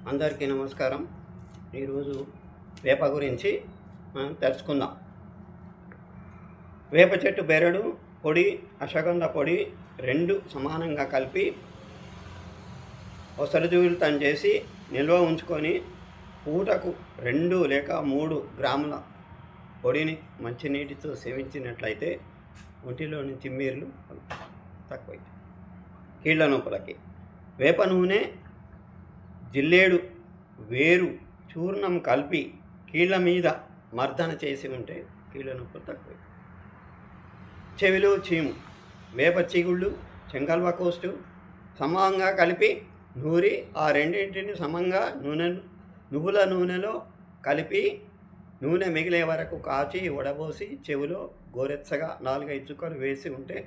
అందరికీ నమస్కారం. ఈరోజు వేప గురించి మనం తెలుసుకుందాం. వేప చెట్టు బెరడు పొడి, అశ్వగంధ పొడి రెండు సమానంగా కలిపి ఒసరుజూలుతం చేసి నిల్వ ఉంచుకొని పూటకు 2 లేక 3 గ్రాముల పొడిని మంచినీటితో సేవించినట్లయితే ఒంటిలోని తిమ్మిర్లు తక్కువైతాయి. కీళ్ళ నొప్పులకి వేప నూనె, జిల్లేడు వేరు చూర్ణం కలిపి కీళ్ళ మీద మర్దన చేసి ఉంటే కీళ్ళ నొప్పులు తక్కువ. చెవిలో చీము, వేప చిగుళ్ళు, చెంగల్వ కోస్టు సమంగా కలిపి నూరి ఆ రెండింటిని సమంగా నువ్వుల నూనెలో కలిపి నూనె మిగిలే వరకు కాచి వడబోసి చెవిలో గోరెచ్చగా 4-5 చుక్కలు వేసి ఉంటే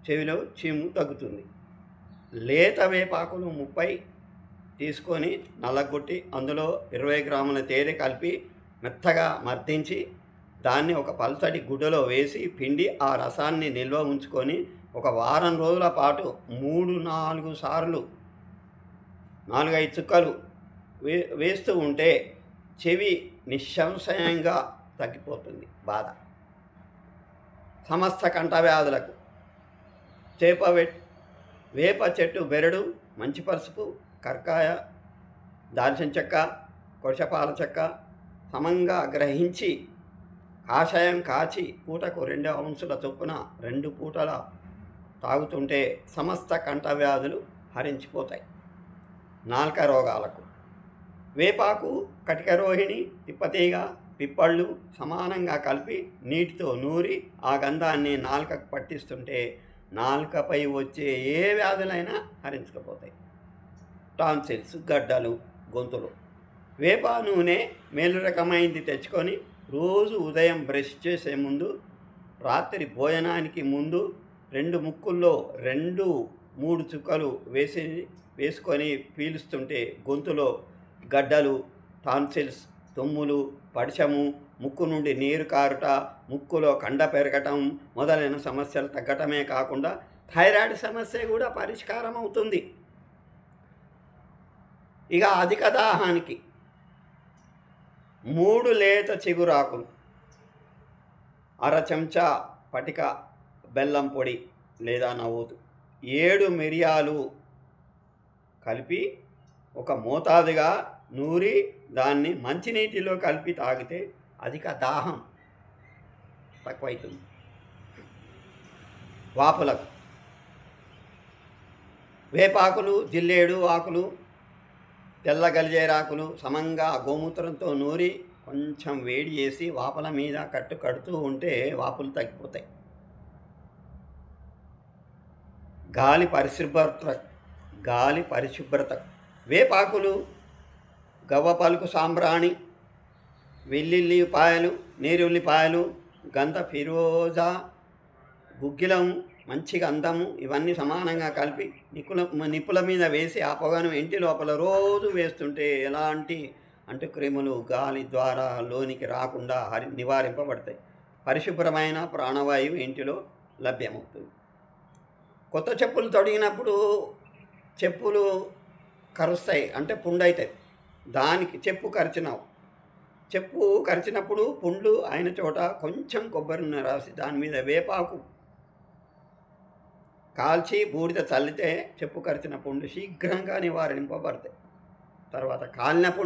చెవిలో చీము తగ్గుతుంది. లేత వేపాకులు 30 తీసుకొని నల్లగొట్టి అందులో 20 గ్రాముల తేనె కలిపి మెత్తగా మర్దించి దాన్ని ఒక పల్చటి గుడ్డలో వేసి పిండి ఆ రసాన్ని నిల్వ ఉంచుకొని ఒక వారం రోజుల పాటు 3-4 సార్లు 4-5 చుక్కలు వేస్తూ ఉంటే చెవి నిస్సంశయంగా తగ్గిపోతుంది బాధ. సమస్త కంఠ వ్యాధులకు వేప చెట్టు బెరడు, మంచి పసుపు, కర్కాయ, దాల్చిన చెక్క, కొరసపాల చెక్క సమంగా గ్రహించి కాషాయం కాచి పూటకు 2 ఔన్సుల చొప్పున 2 పూటల తాగుతుంటే సమస్త కంఠ వ్యాధులు హరించిపోతాయి. నాలుక రోగాలకు వేపాకు, కటిక రోహిణి, తిప్పతీగ, పిప్పళ్ళు సమానంగా కలిపి నీటితో నూరి ఆ గంధాన్ని నాలుకకు పట్టిస్తుంటే నాలుకపై వచ్చే ఏ వ్యాధులైనా హరించకపోతాయి. టాన్సిల్స్, గడ్డలు, గొంతులు వేప నూనె మేలు రకమైంది తెచ్చుకొని రోజు ఉదయం బ్రష్ చేసే ముందు, రాత్రి భోజనానికి ముందు 2 ముక్కుల్లో 2-3 చుక్కలు వేసుకొని పీలుస్తుంటే గొంతులో గడ్డలు, టాన్సిల్స్, తుమ్ములు, పడిశము, ముక్కు నుండి నీరు కారుట, ముక్కులో కండ పెరగటం మొదలైన సమస్యలు తగ్గటమే కాకుండా థైరాయిడ్ సమస్య కూడా పరిష్కారం అవుతుంది. ఇక అధిక దాహానికి 3 లేత చిగురాకులు, అర చెంచా పటిక బెల్లం పొడి లేదా నవ్వుతు, 7 మిరియాలు కలిపి ఒక మోతాదుగా నూరి దాన్ని మంచినీటిలో కలిపి తాగితే అధిక దాహం తక్కువైతుంది. వాపులకు వేపాకులు, జిల్లేడు ఆకులు, తెల్ల గలిజేరాకులు సమంగా గోమూత్రంతో నూరి కొంచెం వేడి చేసి వాపుల మీద కడుతూ ఉంటే వాపులు తగ్గిపోతాయి. గాలి పరిశుభ్రత వేపాకులు, గవ్వ పలుకు సాంబ్రాణి, వెల్లుల్లిపాయలు, నీరుల్లిపాయలు, గంధ ఫిరోజా, గుగ్గిలం, మంచి గంధము ఇవన్నీ సమానంగా కలిపి నిప్పుల మీద వేసి ఆ పొగను ఇంటి లోపల రోజు వేస్తుంటే ఎలాంటి అంటుక్రిములు గాలి ద్వారా లోనికి రాకుండా నివారింపబడతాయి. పరిశుభ్రమైన ప్రాణవాయువు ఇంటిలో లభ్యమవుతుంది. కొత్త చెప్పులు తొడిగినప్పుడు చెప్పులు కరుస్తాయి, అంటే పుండు అవుతాయి. దానికి చెప్పు కరిచినప్పుడు పుండ్లు అయిన చోట కొంచెం కొబ్బరి నూనె రాసి దాని మీద వేపాకు కాల్చి బూడిద చల్లితే చెప్పు కరిచిన పుండ్లు శీఘ్రంగా నివారింపబడతాయి. తర్వాత కాలిన